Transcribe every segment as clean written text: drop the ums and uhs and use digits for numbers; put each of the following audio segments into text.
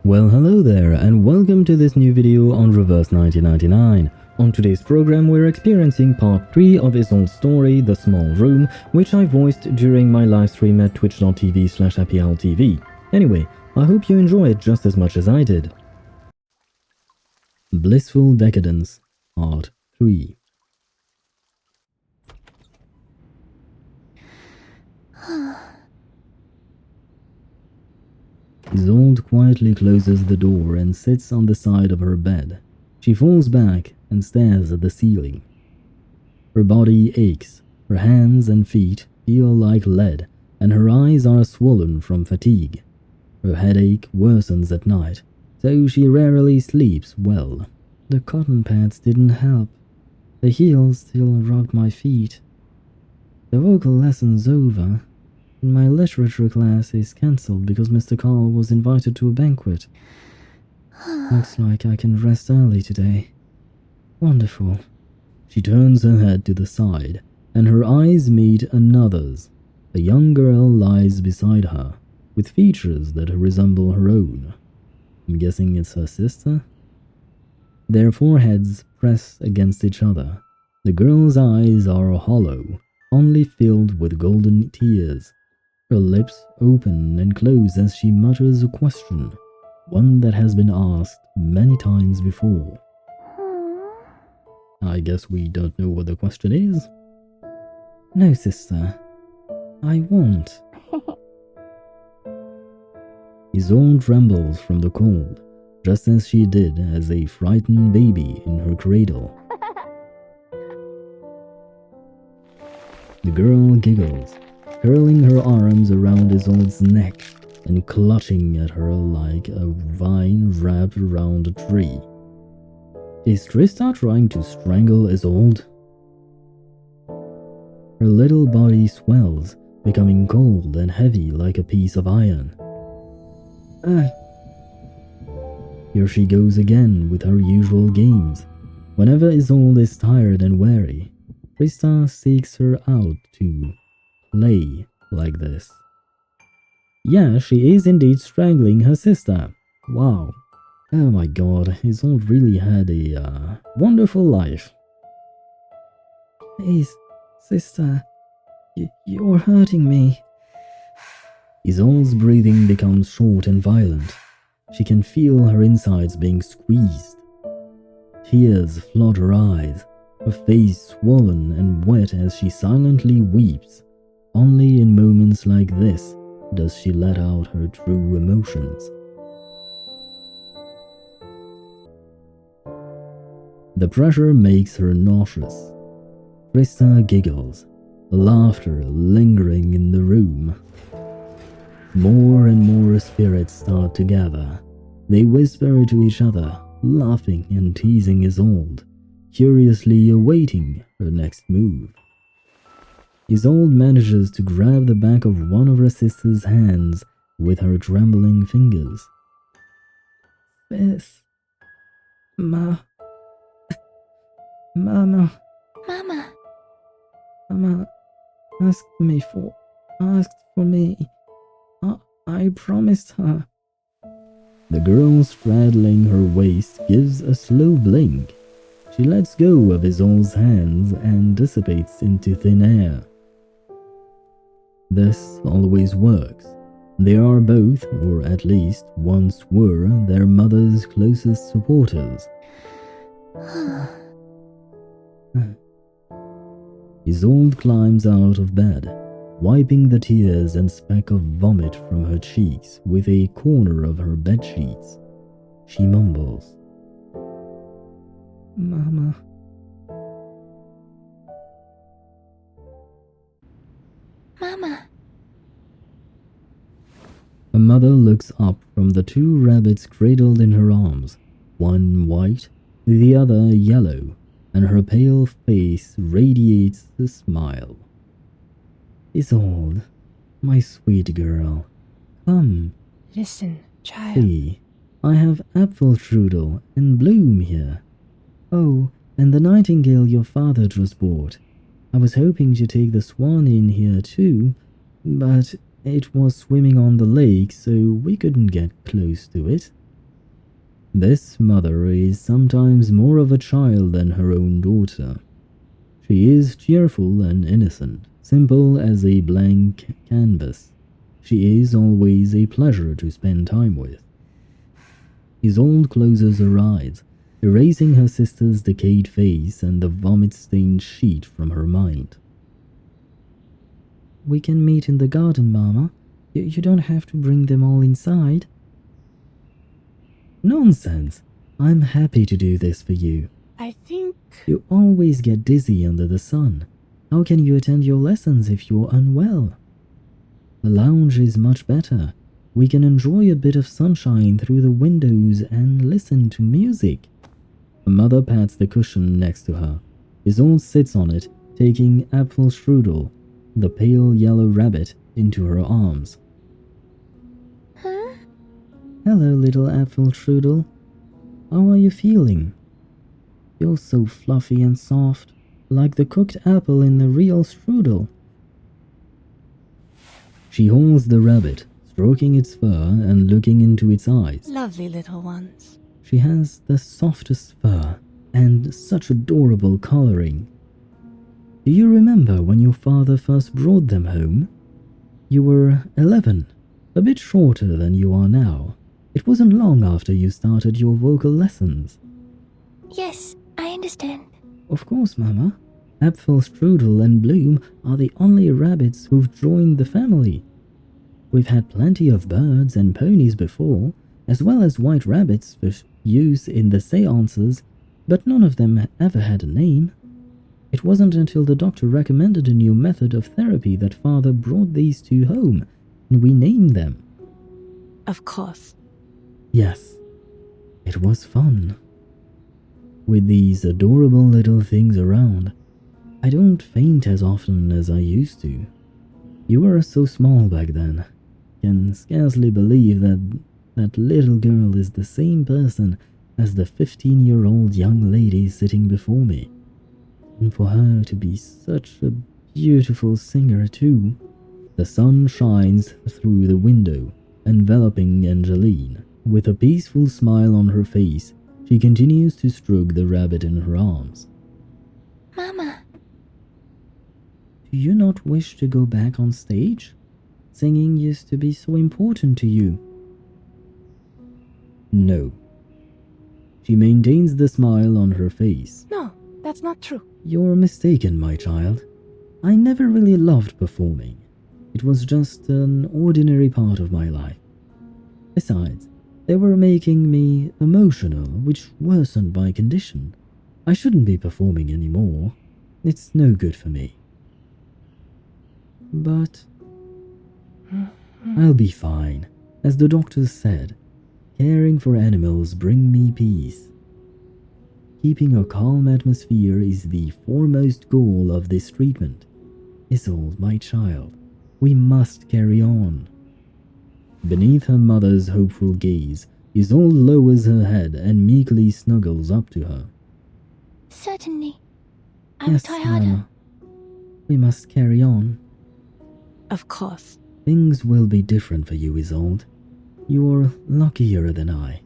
Well, hello there, and welcome to this new video on Reverse 1999. On today's program, we're experiencing part 3 of Isolde's story, The Small Room, which I voiced during my livestream at twitch.tv/happyowltv. Anyway, I hope you enjoy it just as much as I did. Blissful Decadence, Part 3. Isolde quietly closes the door and sits on the side of her bed. She falls back and stares at the ceiling. Her body aches, her hands and feet feel like lead, and her eyes are swollen from fatigue. Her headache worsens at night, so she rarely sleeps well. The cotton pads didn't help. The heels still rubbed my feet. The vocal lesson's over. My literature class is cancelled because Mr. Carl was invited to a banquet. Looks like I can rest early today. Wonderful. She turns her head to the side, and her eyes meet another's. A young girl lies beside her, with features that resemble her own. I'm guessing it's her sister? Their foreheads press against each other. The girl's eyes are hollow, only filled with golden tears. Her lips open and close as she mutters a question, one that has been asked many times before. I guess we don't know what the question is. No, sister. I won't. Isolde trembles from the cold, just as she did as a frightened baby in her cradle. The girl giggles, curling her arms around Isolde's neck and clutching at her like a vine wrapped around a tree. Is Trista trying to strangle Isolde? Her little body swells, becoming cold and heavy like a piece of iron. Here she goes again with her usual games. Whenever Isolde is tired and weary, Trista seeks her out to play like this. Yeah, she is indeed strangling her sister. Wow. Oh my god, Isolde really had a wonderful life. Please, sister, you're hurting me. Isolde's breathing becomes short and violent. She can feel her insides being squeezed. Tears flood her eyes, her face swollen and wet as she silently weeps. Only in moments like this does she let out her true emotions. The pressure makes her nauseous. Trista giggles, laughter lingering in the room. More and more spirits start to gather. They whisper to each other, laughing and teasing Isolde, curiously awaiting her next move. Isolde manages to grab the back of one of her sister's hands with her trembling fingers. Sis. Mama. Mama asked for me. I promised her. The girl straddling her waist gives a slow blink. She lets go of Isolde's hands and dissipates into thin air. This always works. They are both, or at least once were, their mother's closest supporters. Isolde climbs out of bed, wiping the tears and speck of vomit from her cheeks with a corner of her bedsheets. She mumbles, Mama. Her mother looks up from the two rabbits cradled in her arms, one white, the other yellow, and her pale face radiates a smile. Isolde, my sweet girl, come. Listen, child. See, I have apple strudel and bloom here. Oh, and the nightingale your father just bought. I was hoping to take the swan in here too, but it was swimming on the lake, so we couldn't get close to it. This mother is sometimes more of a child than her own daughter. She is cheerful and innocent, simple as a blank canvas. She is always a pleasure to spend time with. Isolde closes her eyes, erasing her sister's decayed face and the vomit-stained sheet from her mind. We can meet in the garden, Mama. You don't have to bring them all inside. Nonsense! I'm happy to do this for you. I think... You always get dizzy under the sun. How can you attend your lessons if you're unwell? The lounge is much better. We can enjoy a bit of sunshine through the windows and listen to music. Her mother pats the cushion next to her. Isolde sits on it, taking Apfelstrudel, the pale yellow rabbit, into her arms. Huh? Hello, little Apfelstrudel. How are you feeling? You're so fluffy and soft, like the cooked apple in the real strudel. She holds the rabbit, stroking its fur and looking into its eyes. Lovely little ones. She has the softest fur and such adorable coloring. Do you remember when your father first brought them home? You were 11, a bit shorter than you are now. It wasn't long after you started your vocal lessons. Yes, I understand. Of course, Mama. Apfelstrudel and Bloom are the only rabbits who've joined the family. We've had plenty of birds and ponies before, as well as white rabbits for use in the seances, but none of them ever had a name. It wasn't until the doctor recommended a new method of therapy that Father brought these two home, and we named them. Of course. Yes, it was fun. With these adorable little things around, I don't faint as often as I used to. You were so small back then. Can scarcely believe that little girl is the same person as the 15-year-old young lady sitting before me. And for her to be such a beautiful singer too. The sun shines through the window, enveloping Angeline. With a peaceful smile on her face, she continues to stroke the rabbit in her arms. Mama. Do you not wish to go back on stage? Singing used to be so important to you. No. She maintains the smile on her face. No, that's not true. You're mistaken, my child. I never really loved performing. It was just an ordinary part of my life. Besides, they were making me emotional, which worsened my condition. I shouldn't be performing anymore. It's no good for me. But I'll be fine. As the doctors said, caring for animals bring me peace. Keeping a calm atmosphere is the foremost goal of this treatment. Isolde, my child, we must carry on. Beneath her mother's hopeful gaze, Isolde lowers her head and meekly snuggles up to her. Certainly. I will Yes, try harder. Mama. We must carry on. Of course. Things will be different for you, Isolde. You're luckier than I.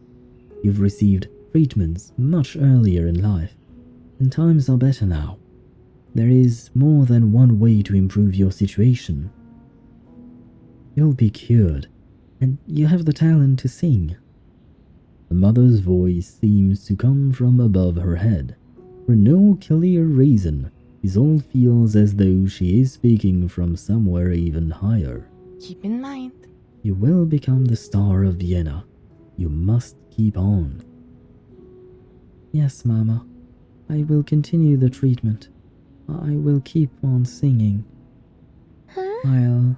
You've received treatments much earlier in life, and times are better now. There is more than one way to improve your situation. You'll be cured, and you have the talent to sing. The mother's voice seems to come from above her head. For no clear reason, Isolde feels as though she is speaking from somewhere even higher. Keep in mind. You will become the star of Vienna. You must keep on. Yes, Mama. I will continue the treatment. I will keep on singing. Huh?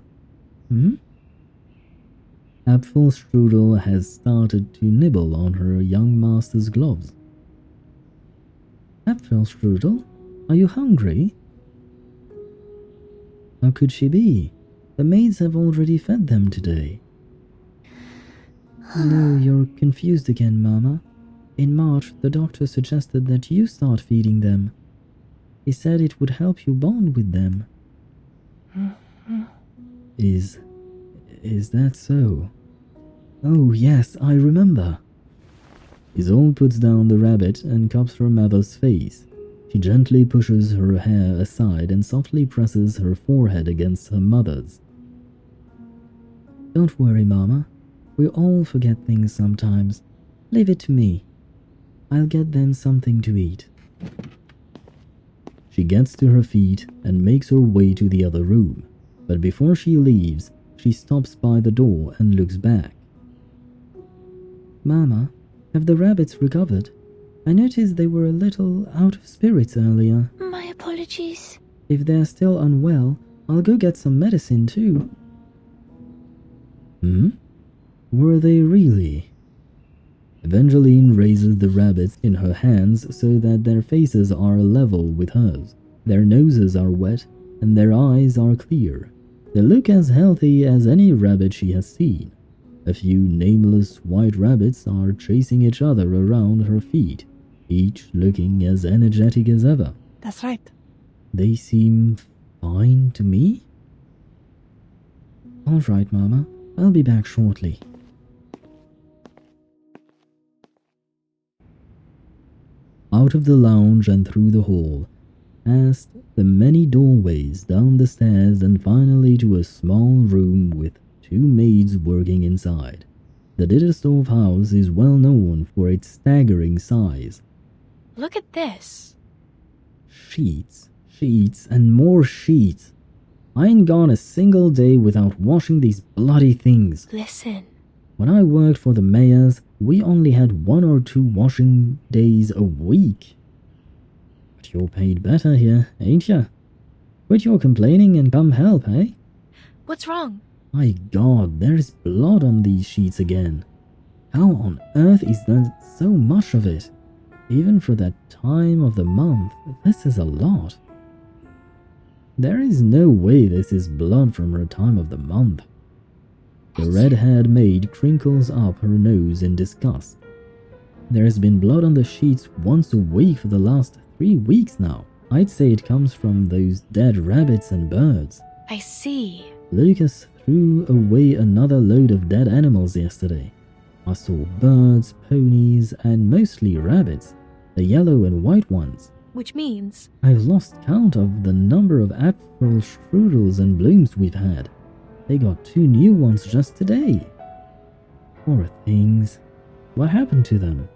Apfelstrudel has started to nibble on her young master's gloves. Apfelstrudel, are you hungry? How could she be? The maids have already fed them today. No, you're confused again, Mama. In March, the doctor suggested that you start feeding them. He said it would help you bond with them. Is that so? Oh, yes, I remember. Isolde puts down the rabbit and cups her mother's face. She gently pushes her hair aside and softly presses her forehead against her mother's. Don't worry, Mama. We all forget things sometimes. Leave it to me. I'll get them something to eat. She gets to her feet and makes her way to the other room, but before she leaves, she stops by the door and looks back. Mama, have the rabbits recovered? I noticed they were a little out of spirits earlier. My apologies. If they're still unwell, I'll go get some medicine too. Were they really? Evangeline raises the rabbits in her hands so that their faces are level with hers. Their noses are wet and their eyes are clear. They look as healthy as any rabbit she has seen. A few nameless white rabbits are chasing each other around her feet, each looking as energetic as ever. That's right. They seem fine to me? All right, Mama. I'll be back shortly. Out of the lounge and through the hall, past the many doorways, down the stairs, and finally to a small room with 2 maids working inside. The Dittersdorf house is well known for its staggering size. Look at this. Sheets, sheets, and more sheets. I ain't gone a single day without washing these bloody things. Listen. When I worked for the mayors, we only had 1 or 2 washing days a week. But you're paid better here, ain't ya? Quit your complaining and come help, eh? What's wrong? My God, there's blood on these sheets again. How on earth is there so much of it? Even for that time of the month, this is a lot. There is no way this is blood from her time of the month. The red-haired maid crinkles up her nose in disgust. There has been blood on the sheets once a week for the last 3 weeks now. I'd say it comes from those dead rabbits and birds. I see. Lucas threw away another load of dead animals yesterday. I saw birds, ponies, and mostly rabbits, the yellow and white ones. Which means? I've lost count of the number of April strudels and blooms we've had. They got 2 new ones just today. Poor things. What happened to them?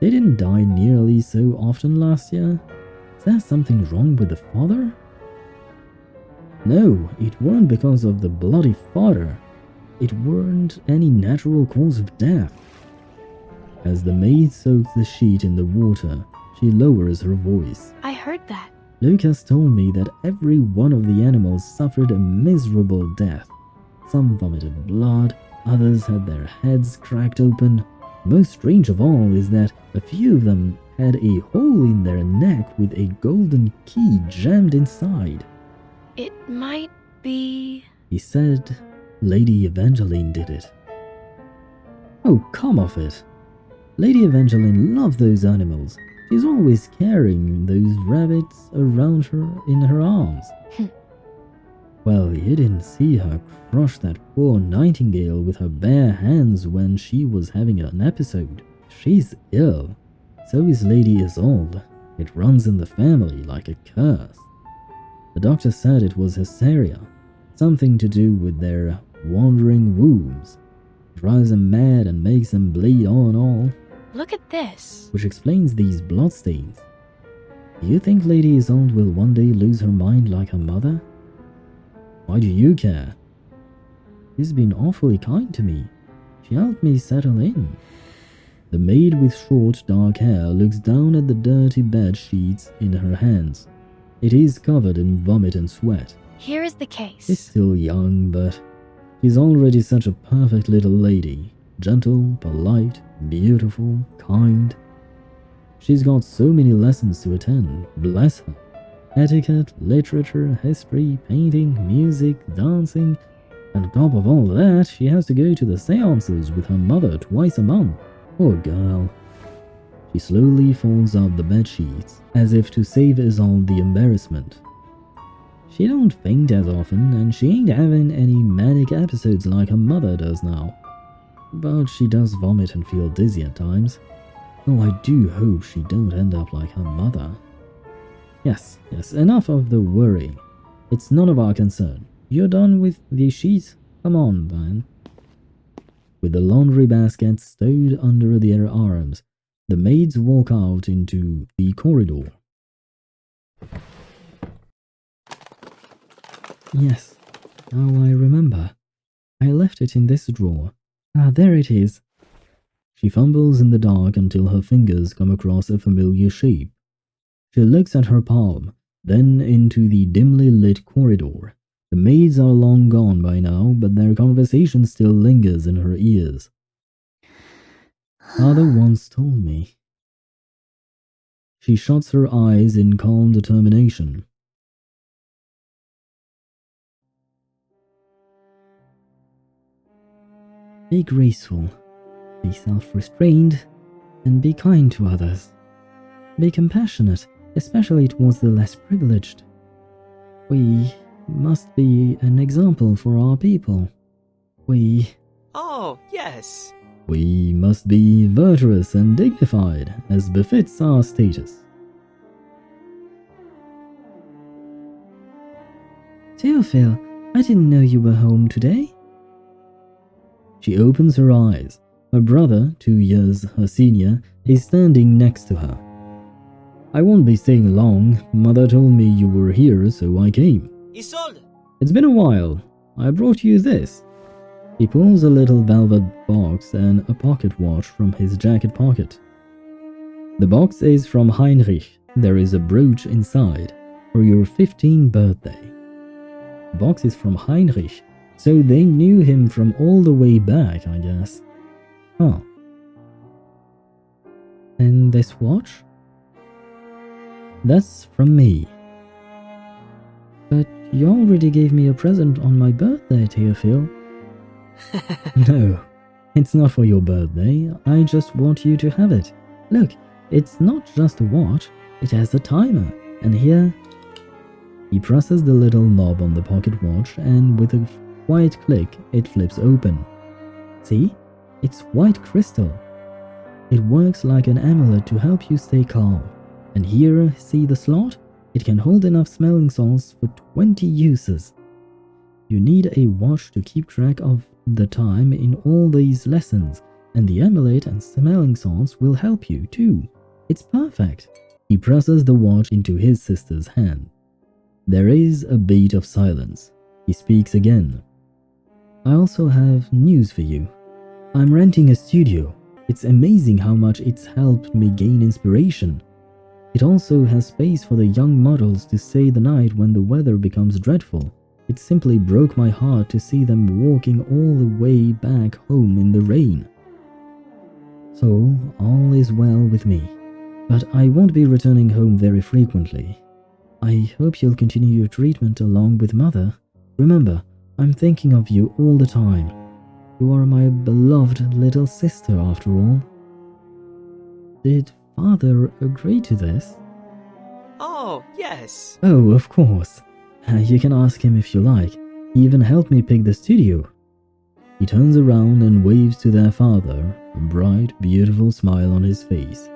They didn't die nearly so often last year. Is there something wrong with the fodder? No, it weren't because of the bloody fodder. It weren't any natural cause of death. As the maid soaks the sheet in the water, she lowers her voice. I heard that. Lucas told me that every one of the animals suffered a miserable death. Some vomited blood, others had their heads cracked open. Most strange of all is that a few of them had a hole in their neck with a golden key jammed inside. It might be... He said Lady Evangeline did it. Oh, come off it. Lady Evangeline loved those animals. She's always carrying those rabbits around her in her arms. Well, you didn't see her crush that poor nightingale with her bare hands when she was having an episode. She's ill. So is Lady Isolde. It runs in the family like a curse. The doctor said it was hysteria, something to do with their wandering wombs. It drives them mad and makes them bleed all in all. Look at this. Which explains these bloodstains. Do you think Lady Isolde will one day lose her mind like her mother? Why do you care? She's been awfully kind to me. She helped me settle in. The maid with short dark hair looks down at the dirty bed sheets in her hands. It is covered in vomit and sweat. Here is the case. She's still young, but she's already such a perfect little lady. Gentle, polite, beautiful, kind. She's got so many lessons to attend, bless her. Etiquette, literature, history, painting, music, dancing. On top of all that, she has to go to the seances with her mother twice a month. Poor girl. She slowly folds up the bedsheets, as if to save Isolde the embarrassment. She don't faint as often, and she ain't having any manic episodes like her mother does now. But she does vomit and feel dizzy at times. Oh, I do hope she don't end up like her mother. Yes, enough of the worry. It's none of our concern. You're done with the sheets? Come on, then. With the laundry basket stowed under their arms, the maids walk out into the corridor. Yes, now I remember. I left it in this drawer. Ah, there it is. She fumbles in the dark until her fingers come across a familiar shape. She looks at her palm, then into the dimly lit corridor. The maids are long gone by now, but their conversation still lingers in her ears. Father once told me. She shuts her eyes in calm determination. Be graceful, be self-restrained, and be kind to others. Be compassionate, especially towards the less privileged. We must be an example for our people. Oh, yes. We must be virtuous and dignified, as befits our status. Theophil, I didn't know you were home today. She opens her eyes. Her brother, 2 years her senior, is standing next to her. I won't be staying long. Mother told me you were here, so I came. Isolde! It's been a while. I brought you this. He pulls a little velvet box and a pocket watch from his jacket pocket. The box is from Heinrich. There is a brooch inside for your 15th birthday. The box is from Heinrich, so they knew him from all the way back, I guess. Huh. And this watch? That's from me. But you already gave me a present on my birthday, Theophil. No, it's not for your birthday. I just want you to have it. Look, it's not just a watch, it has a timer. And here... He presses the little knob on the pocket watch and with a quiet click, it flips open. See? It's white crystal. It works like an amulet to help you stay calm. And here, see the slot? It can hold enough smelling salts for 20 uses. You need a watch to keep track of the time in all these lessons, and the amulet and smelling salts will help you too. It's perfect. He presses the watch into his sister's hand. There is a beat of silence. He speaks again. I also have news for you. I'm renting a studio. It's amazing how much it's helped me gain inspiration. It also has space for the young models to stay the night when the weather becomes dreadful. It simply broke my heart to see them walking all the way back home in the rain. So, all is well with me. But I won't be returning home very frequently. I hope you'll continue your treatment along with Mother. Remember, I'm thinking of you all the time. You are my beloved little sister after all. Did Father agree to this? Oh, yes. Oh, of course. You can ask him if you like. He even helped me pick the studio. He turns around and waves to their father, a bright, beautiful smile on his face.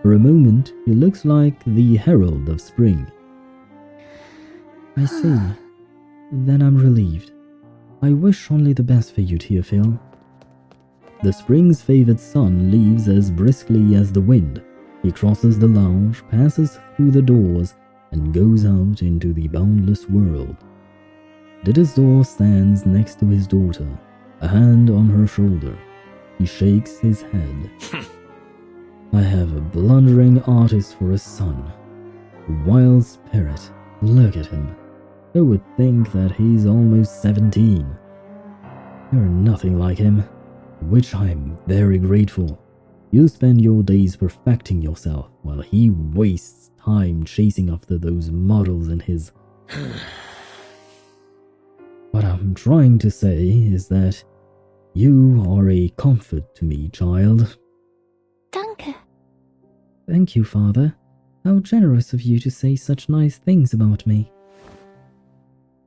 For a moment, he looks like the herald of spring. I see. Then I'm relieved. I wish only the best for you, Theophil. The spring's favored son leaves as briskly as the wind. He crosses the lounge, passes through the doors, and goes out into the boundless world. Didasdor stands next to his daughter, a hand on her shoulder. He shakes his head. I have a blundering artist for a son. A wild spirit. Look at him. Who would think that he's almost 17? You're nothing like him, which I'm very grateful. You spend your days perfecting yourself while he wastes time chasing after those models in his... What I'm trying to say is that you are a comfort to me, child. Danke. Thank you, Father. How generous of you to say such nice things about me.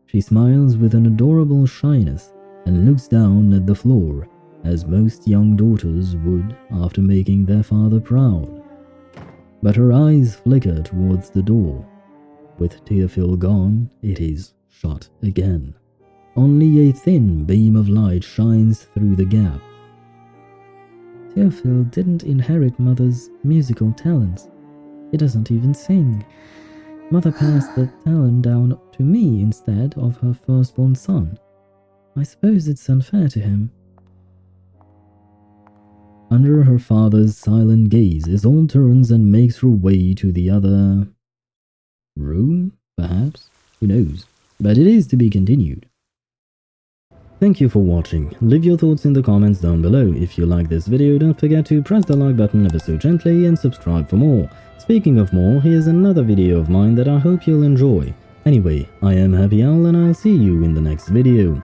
She smiles with an adorable shyness and looks down at the floor. as most young daughters would after making their father proud. But her eyes flicker towards the door. With Teofil gone, it is shut again. Only a thin beam of light shines through the gap. Teofil didn't inherit Mother's musical talents. He doesn't even sing. Mother passed the talent down to me instead of her firstborn son. I suppose it's unfair to him. Under her father's silent gaze, Isolde turns and makes her way to the other room, perhaps? Who knows? But it is to be continued. Thank you for watching. Leave your thoughts in the comments down below. If you like this video, don't forget to press the like button ever so gently and subscribe for more. Speaking of more, here's another video of mine that I hope you'll enjoy. Anyway, I am Happy Owl and I'll see you in the next video.